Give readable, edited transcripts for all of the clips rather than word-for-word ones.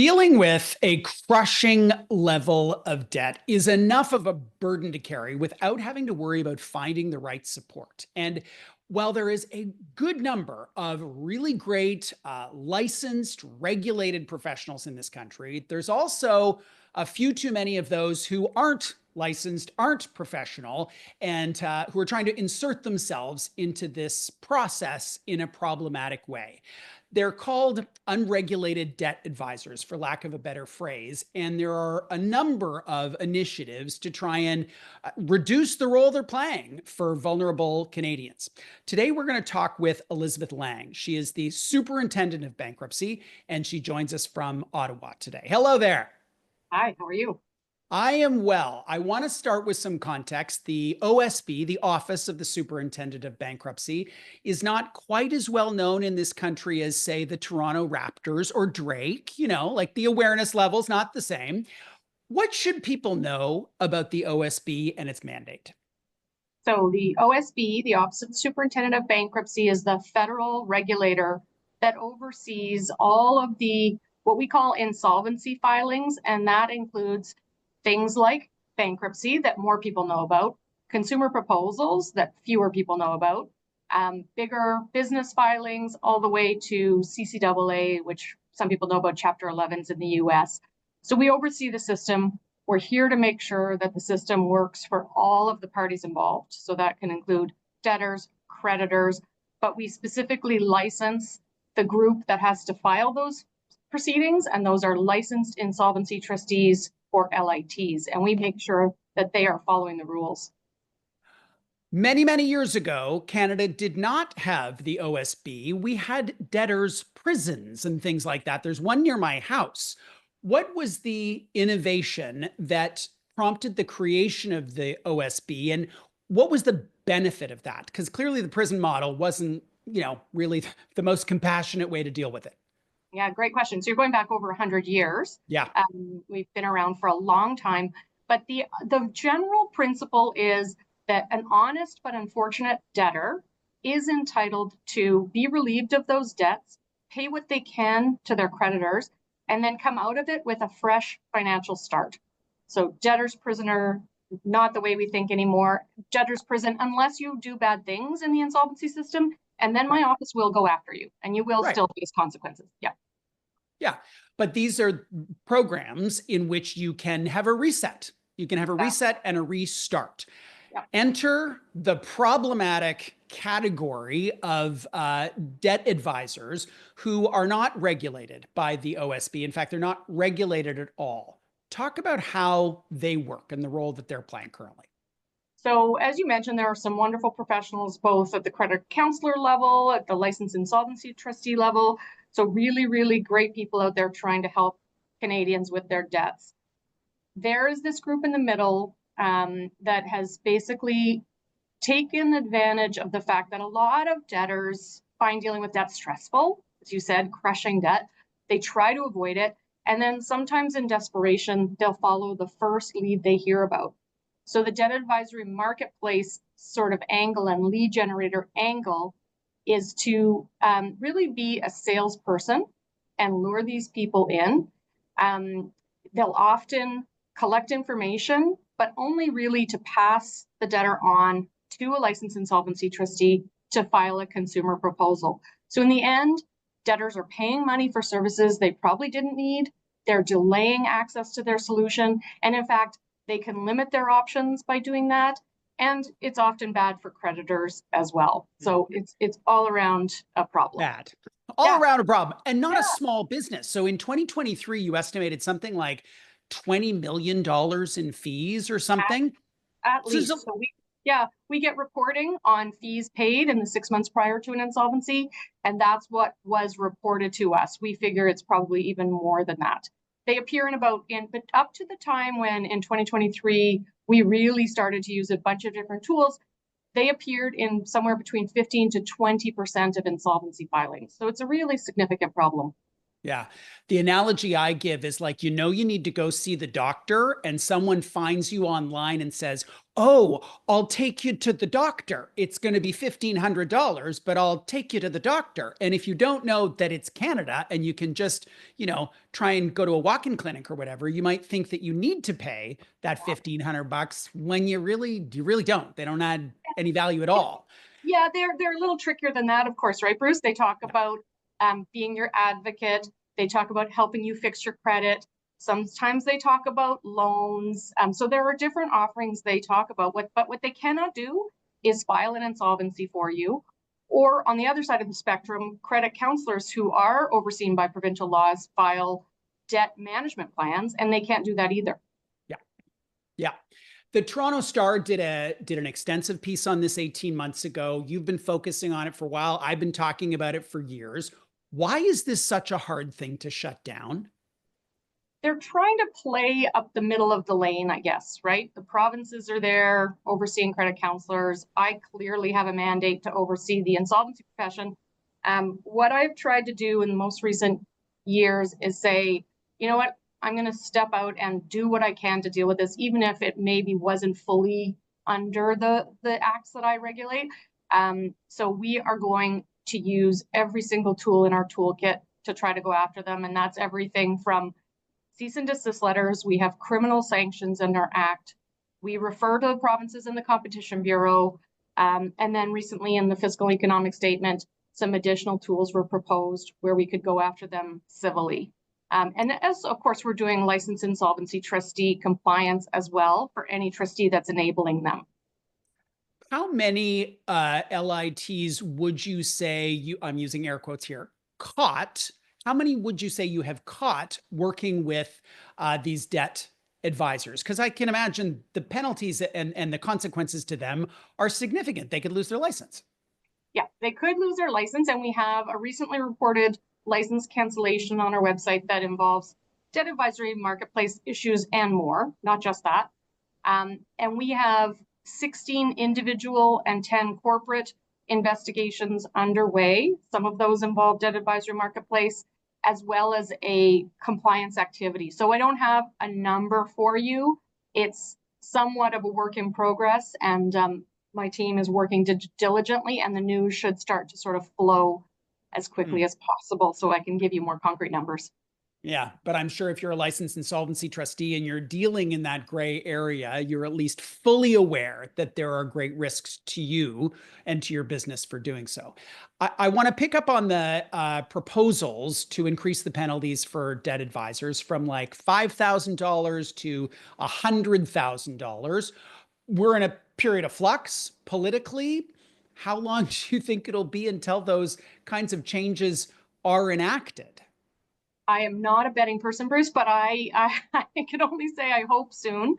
Dealing with a crushing level of debt is enough of a burden to carry without having to worry about finding the right support. And while there is a good number of really great licensed, regulated professionals in this country, there's also a few too many of those who aren't licensed, aren't professional, and who are trying to insert themselves into this process in a problematic way. They're called unregulated debt advisors, for lack of a better phrase. And there are a number of initiatives to try and reduce the role they're playing for vulnerable Canadians. Today, we're going to talk with Elisabeth Lang. She is the Superintendent of Bankruptcy, and she joins us from Ottawa today. Hello there. Hi, how are you? I am well. I want to start with some context. The OSB, the Office of the Superintendent of Bankruptcy, is not quite as well known in this country as, say, the Toronto Raptors or Drake. Like the awareness level's not the same. What should people know about the OSB and its mandate? So the OSB, the Office of the Superintendent of Bankruptcy, is the federal regulator that oversees all of the what we call insolvency filings, and that includes things like bankruptcy that more people know about, consumer proposals that fewer people know about, bigger business filings, all the way to CCAA, which some people know about Chapter 11s in the US. So we oversee the system. We're here to make sure that the system works for all of the parties involved. So that can include debtors, creditors, but we specifically license the group that has to file those proceedings, and those are licensed insolvency trustees, or LITs, and we make sure that they are following the rules. Many, many years ago, Canada did not have the OSB. We had debtors' prisons and things like that. There's one near my house. What was the innovation that prompted the creation of the OSB, and what was the benefit of that? Because clearly the prison model wasn't, really the most compassionate way to deal with it. Yeah, great question. So you're going back over 100 years. Yeah. We've been around for a long time, but the general principle is that an honest but unfortunate debtor is entitled to be relieved of those debts, pay what they can to their creditors, and then come out of it with a fresh financial start. So debtor's prisoner, not the way we think anymore. Debtor's prison, unless you do bad things in the insolvency system, and then my office will go after you and you will still face consequences. Yeah. Yeah. But these are programs in which you can have a reset. You can have a reset and a restart. Yeah. Enter the problematic category of debt advisors who are not regulated by the OSB. In fact, they're not regulated at all. Talk about how they work and the role that they're playing currently. So as you mentioned, there are some wonderful professionals, both at the credit counselor level, at the licensed insolvency trustee level. So really, really great people out there trying to help Canadians with their debts. There is this group in the middle that has basically taken advantage of the fact that a lot of debtors find dealing with debt stressful, as you said, crushing debt. They try to avoid it. And then sometimes in desperation, they'll follow the first lead they hear about. So the debt advisory marketplace sort of angle and lead generator angle is to really be a salesperson and lure these people in. They'll often collect information, but only really to pass the debtor on to a licensed insolvency trustee to file a consumer proposal. So in the end, debtors are paying money for services they probably didn't need. They're delaying access to their solution. And in fact, they can limit their options by doing that. And it's often bad for creditors as well. So it's all around a problem. Bad. All around a problem, and not a small business. So in 2023, you estimated something like $20 million in fees or something? At least. So we get reporting on fees paid in the 6 months prior to an insolvency, and that's what was reported to us. We figure it's probably even more than that. They appear but up to the time when in 2023, we really started to use a bunch of different tools, they appeared in somewhere between 15 to 20% of insolvency filings. So it's a really significant problem. Yeah. The analogy I give is like, you need to go see the doctor and someone finds you online and says, oh, I'll take you to the doctor. It's going to be $1,500, but I'll take you to the doctor. And if you don't know that it's Canada and you can just, try and go to a walk-in clinic or whatever, you might think that you need to pay that $1,500 when you really don't. They don't add any value at all. Yeah, they're a little trickier than that, of course, right, Bruce? They talk about being your advocate. They talk about helping you fix your credit. Sometimes they talk about loans. So there are different offerings they talk about. But what they cannot do is file an insolvency for you. Or on the other side of the spectrum, credit counselors who are overseen by provincial laws file debt management plans, and they can't do that either. Yeah. Yeah. The Toronto Star did an extensive piece on this 18 months ago. You've been focusing on it for a while. I've been talking about it for years. Why is this such a hard thing to shut down? They're trying to play up the middle of the lane, I guess, right? The provinces are there overseeing credit counselors. I clearly have a mandate to oversee the insolvency profession. What I've tried to do in the most recent years is say, you know what, I'm going to step out and do what I can to deal with this, even if it maybe wasn't fully under the acts that I regulate. So we are going to use every single tool in our toolkit to try to go after them. And that's everything from cease and desist letters. We have criminal sanctions in our act. We refer to the provinces in the Competition Bureau. And then recently in the fiscal economic statement, some additional tools were proposed where we could go after them civilly. And as of course, we're doing licensed insolvency trustee compliance as well for any trustee that's enabling them. How many LITs would you say I'm using air quotes here, caught? How many would you say you have caught working with these debt advisors? Because I can imagine the penalties and the consequences to them are significant. They could lose their license. Yeah, they could lose their license. And we have a recently reported license cancellation on our website that involves debt advisory, marketplace issues, and more, not just that. And we have 16 individual and 10 corporate investigations underway. Some of those involve debt advisory marketplace, as well as a compliance activity. So I don't have a number for you. It's somewhat of a work in progress, and my team is working diligently, and the news should start to sort of flow as quickly as possible so I can give you more concrete numbers. Yeah, but I'm sure if you're a licensed insolvency trustee and you're dealing in that gray area, you're at least fully aware that there are great risks to you and to your business for doing so. I want to pick up on the proposals to increase the penalties for debt advisors from like $5,000 to $100,000. We're in a period of flux politically. How long do you think it'll be until those kinds of changes are enacted? I am not a betting person, Bruce, but I can only say I hope soon.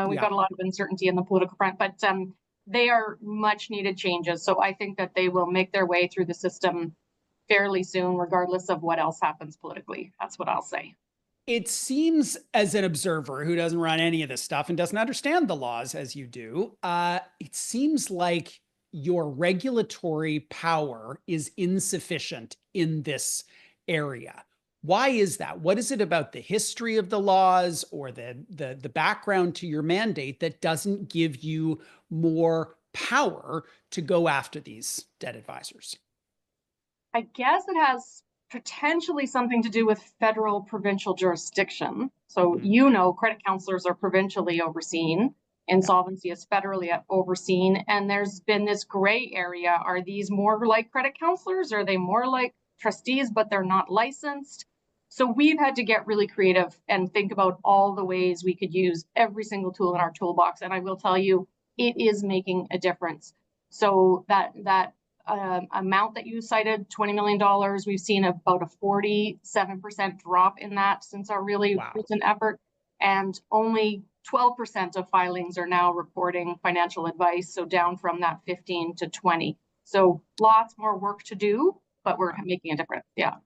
We've got a lot of uncertainty in the political front, but they are much needed changes. So I think that they will make their way through the system fairly soon, regardless of what else happens politically. That's what I'll say. It seems, as an observer who doesn't run any of this stuff and doesn't understand the laws as you do, it seems like your regulatory power is insufficient in this area. Why is that? What is it about the history of the laws or the background to your mandate that doesn't give you more power to go after these debt advisors? I guess it has potentially something to do with federal provincial jurisdiction. So, credit counselors are provincially overseen. Insolvency is federally overseen. And there's been this gray area. Are these more like credit counselors? Are they more like trustees, but they're not licensed? So we've had to get really creative and think about all the ways we could use every single tool in our toolbox. And I will tell you, it is making a difference. So that amount that you cited, $20 million, we've seen about a 47% drop in that since our really recent effort. And only 12% of filings are now reporting financial advice. So down from that 15 to 20. So lots more work to do, but we're making a difference. Yeah.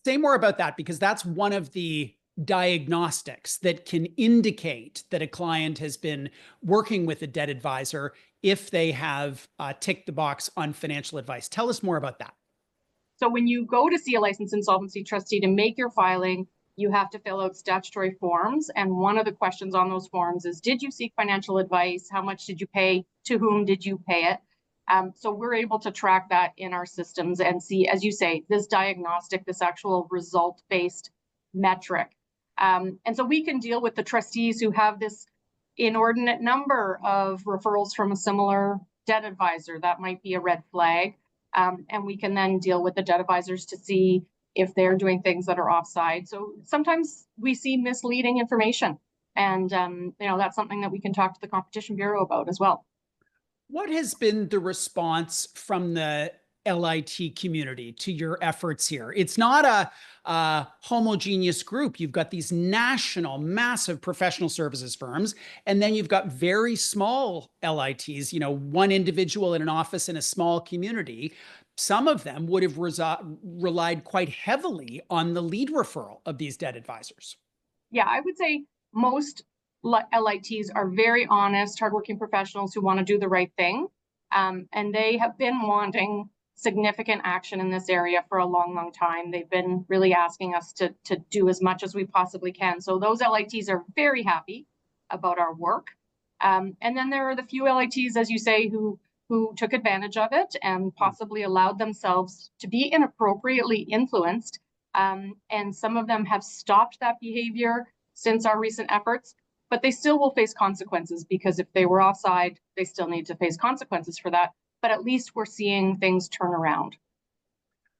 Say more about that, because that's one of the diagnostics that can indicate that a client has been working with a debt advisor if they have ticked the box on financial advice. Tell us more about that. So when you go to see a licensed insolvency trustee to make your filing, you have to fill out statutory forms. And one of the questions on those forms is, did you seek financial advice? How much did you pay? To whom did you pay it? So we're able to track that in our systems and see, as you say, this diagnostic, this actual result-based metric. And so we can deal with the trustees who have this inordinate number of referrals from a similar debt advisor. That might be a red flag. And we can then deal with the debt advisors to see if they're doing things that are offside. So sometimes we see misleading information. And that's something that we can talk to the Competition Bureau about as well. What has been the response from the LIT community to your efforts here? It's not a homogeneous group. You've got these national, massive professional services firms, and then you've got very small LITs, one individual in an office in a small community. Some of them would have relied quite heavily on the lead referral of these debt advisors. Yeah, I would say most LITs are very honest, hardworking professionals who want to do the right thing. And they have been wanting significant action in this area for a long, long time. They've been really asking us to do as much as we possibly can. So those LITs are very happy about our work. And then there are the few LITs, as you say, who took advantage of it and possibly allowed themselves to be inappropriately influenced. And some of them have stopped that behavior since our recent efforts. But they still will face consequences, because if they were offside, they still need to face consequences for that. But at least we're seeing things turn around.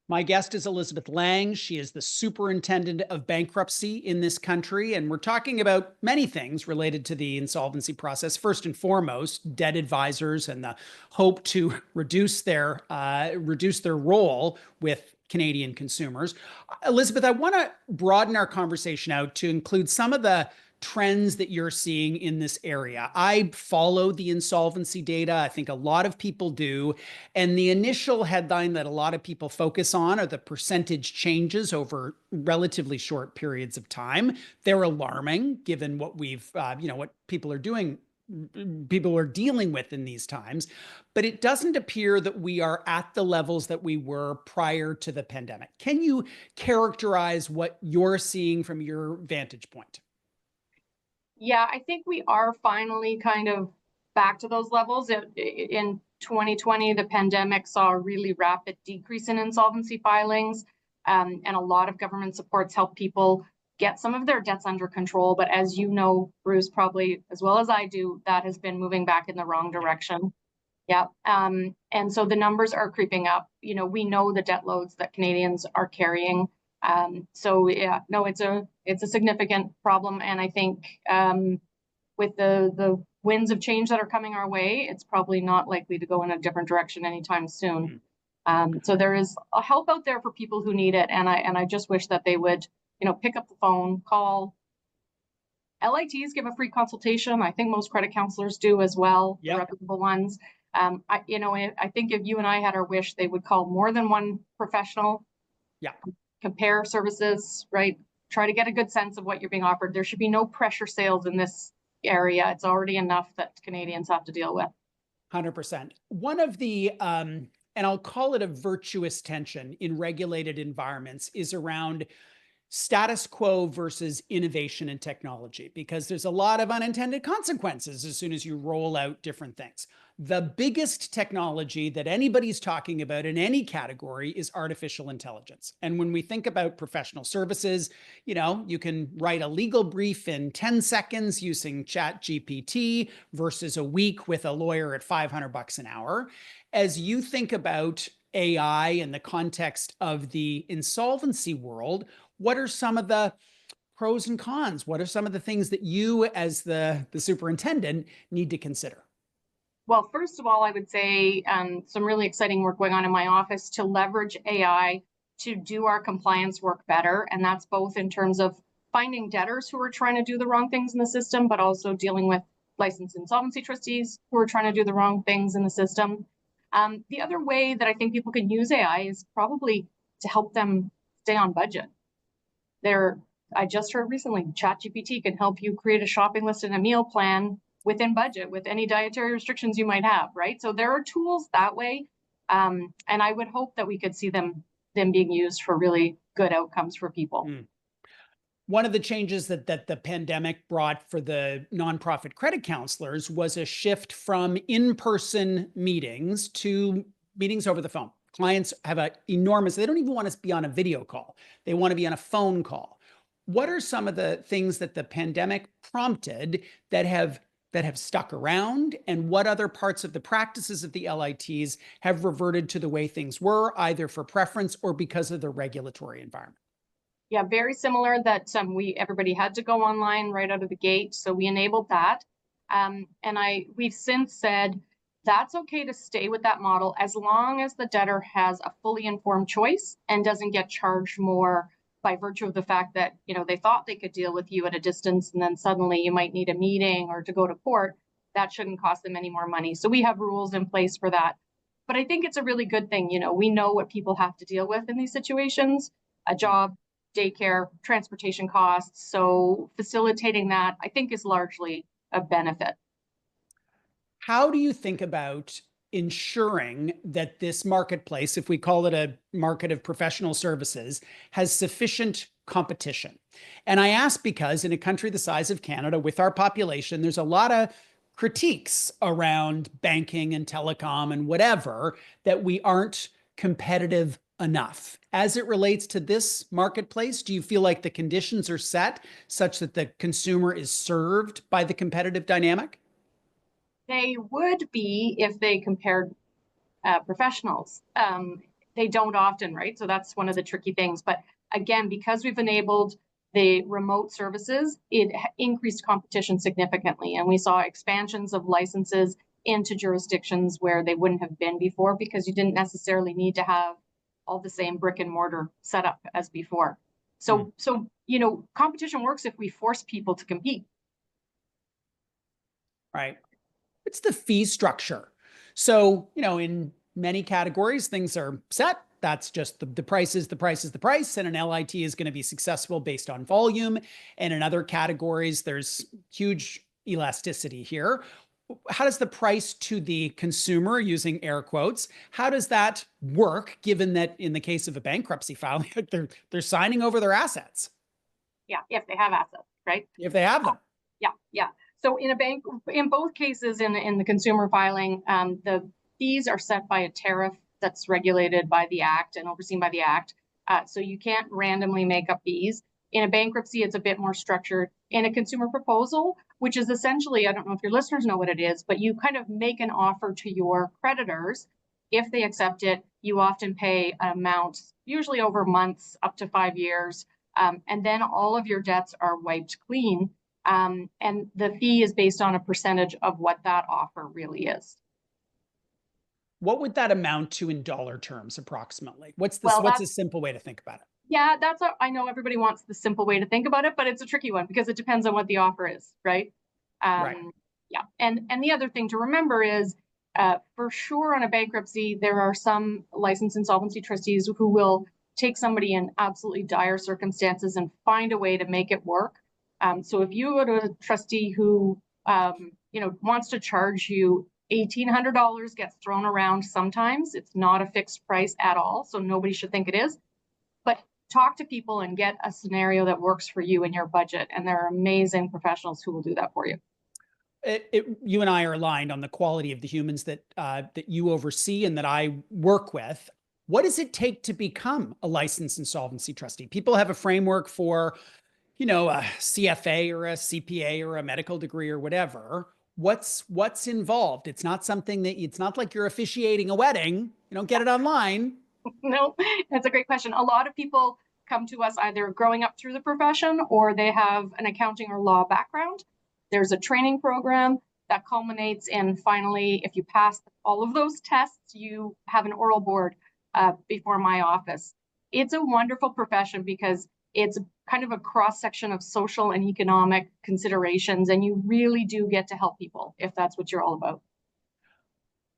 My guest is Elisabeth Lang. She is the Superintendent of Bankruptcy in this country, and we're talking about many things related to the insolvency process. First and foremost, debt advisors and the hope to reduce their role with Canadian consumers. Elisabeth, I want to broaden our conversation out to include some of the trends that you're seeing in this area. I follow the insolvency data. I think a lot of people do. And the initial headline that a lot of people focus on are the percentage changes over relatively short periods of time. They're alarming given what what people are doing, people are dealing with in these times. But it doesn't appear that we are at the levels that we were prior to the pandemic. Can you characterize what you're seeing from your vantage point? Yeah, I think we are finally kind of back to those levels. In 2020, the pandemic saw a really rapid decrease in insolvency filings, and a lot of government supports help people get some of their debts under control. But as you know, Bruce, probably as well as I do, that has been moving back in the wrong direction. Yeah. And so the numbers are creeping up. We know the debt loads that Canadians are carrying. So yeah, no, it's a significant problem. And I think with the winds of change that are coming our way, it's probably not likely to go in a different direction anytime soon. So there is a help out there for people who need it. And I just wish that they would, pick up the phone, call. LITs give a free consultation. I think most credit counselors do as well, the reputable ones. I think if you and I had our wish, they would call more than one professional. Yeah. Compare services, right? Try to get a good sense of what you're being offered. There should be no pressure sales in this area. It's already enough that Canadians have to deal with. 100%. One of the, and I'll call it a virtuous tension in regulated environments, is around status quo versus innovation and technology, because there's a lot of unintended consequences as soon as you roll out different things. The biggest technology that anybody's talking about in any category is artificial intelligence. And when we think about professional services, you can write a legal brief in 10 seconds using ChatGPT versus a week with a lawyer at $500 an hour. As you think about AI in the context of the insolvency world, what are some of the pros and cons? What are some of the things that you, as the superintendent, need to consider? Well, first of all, I would say some really exciting work going on in my office to leverage AI to do our compliance work better. And that's both in terms of finding debtors who are trying to do the wrong things in the system, but also dealing with licensed insolvency trustees who are trying to do the wrong things in the system. The other way that I think people can use AI is probably to help them stay on budget. I just heard recently, ChatGPT can help you create a shopping list and a meal plan within budget with any dietary restrictions you might have, right? So there are tools that way. And I would hope that we could see them being used for really good outcomes for people. One of the changes that the pandemic brought for the nonprofit credit counselors was a shift from in-person meetings to meetings over the phone. Clients have an enormous, they don't even want to be on a video call. They want to be on a phone call. What are some of the things that the pandemic prompted that have stuck around, and what other parts of the practices of the LITs have reverted to the way things were, either for preference or because of the regulatory environment? Yeah, very similar that everybody had to go online right out of the gate, so we enabled that. We've since said that's okay to stay with that model as long as the debtor has a fully informed choice and doesn't get charged more by virtue of the fact that they thought they could deal with you at a distance, and then suddenly you might need a meeting or to go to court. That shouldn't cost them any more money. So we have rules in place for that. But I think it's a really good thing. We know what people have to deal with in these situations: a job, daycare, transportation costs. So facilitating that, I think, is largely a benefit. How do you think about ensuring that this marketplace, if we call it a market of professional services, has sufficient competition? And I ask because in a country the size of Canada, with our population, there's a lot of critiques around banking and telecom and whatever, that we aren't competitive enough. As it relates to this marketplace, do you feel like the conditions are set such that the consumer is served by the competitive dynamic? They would be if they compared professionals. They don't often, right? So that's one of the tricky things. But again, because we've enabled the remote services, it increased competition significantly. And we saw expansions of licenses into jurisdictions where they wouldn't have been before, because you didn't necessarily need to have all the same brick and mortar setup as before. So, competition works if we force people to compete. Right. What's the fee structure? So, in many categories, things are set. That's just the price is the price is the price. And an LIT is going to be successful based on volume. And in other categories, there's huge elasticity here. How does the price to the consumer, using air quotes, how does that work, given that in the case of a bankruptcy filing, they're signing over their assets? Yeah, if they have assets, right? If they have them. Yeah. So in both cases, in the consumer filing, the fees are set by a tariff that's regulated by the Act and overseen by the Act. So you can't randomly make up fees. In a bankruptcy, it's a bit more structured. In a consumer proposal, which is essentially, I don't know if your listeners know what it is, but you kind of make an offer to your creditors. If they accept it, you often pay an amount, usually over months, up to 5 years. And then all of your debts are wiped clean. And the fee is based on a percentage of what that offer really is. What would that amount to in dollar terms, approximately? What's a simple way to think about it? Yeah, I know everybody wants the simple way to think about it, but it's a tricky one because it depends on what the offer is, right? Right. Yeah. And the other thing to remember is, for sure on a bankruptcy, there are some licensed insolvency trustees who will take somebody in absolutely dire circumstances and find a way to make it work. So if you go to a trustee who wants to charge you $1,800, gets thrown around sometimes. It's not a fixed price at all, so nobody should think it is. But talk to people and get a scenario that works for you and your budget, and there are amazing professionals who will do that for you. You and I are aligned on the quality of the humans that you oversee and that I work with. What does it take to become a licensed insolvency trustee? People have a framework for, a CFA or a CPA or a medical degree or whatever. What's involved? It's not like you're officiating a wedding. You don't get it online. No, that's a great question. A lot of people come to us either growing up through the profession or they have an accounting or law background. There's a training program that culminates in, finally, if you pass all of those tests, you have an oral board before my office. It's a wonderful profession because it's kind of a cross section of social and economic considerations, and you really do get to help people if that's what you're all about.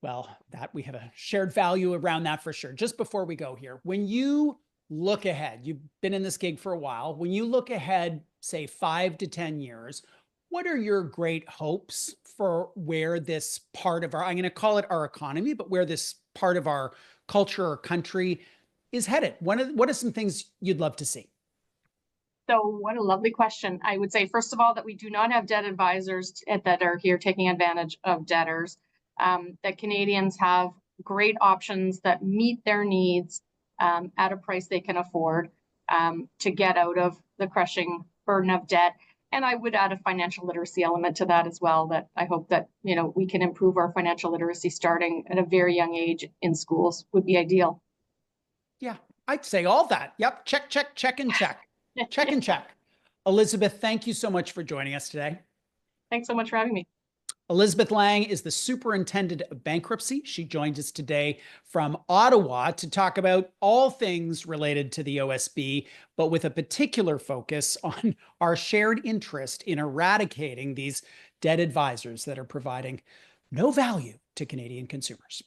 Well, that we have a shared value around that for sure. Just before we go here, when you look ahead, you've been in this gig for a while. When you look ahead, say 5 to 10 years, what are your great hopes for where this part of I'm going to call it our economy, but where this part of our culture or country is headed? What are some things you'd love to see? So what a lovely question. I would say, first of all, that we do not have debt advisors that are here taking advantage of debtors, that Canadians have great options that meet their needs at a price they can afford to get out of the crushing burden of debt. And I would add a financial literacy element to that as well, that I hope that, we can improve our financial literacy starting at a very young age in schools would be ideal. Yeah, I'd say all that. Yep. Check, check, check, and check. Check and check. Elisabeth, thank you so much for joining us today. Thanks so much for having me. Elisabeth Lang is the Superintendent of Bankruptcy. She joins us today from Ottawa to talk about all things related to the OSB, but with a particular focus on our shared interest in eradicating these debt advisors that are providing no value to Canadian consumers.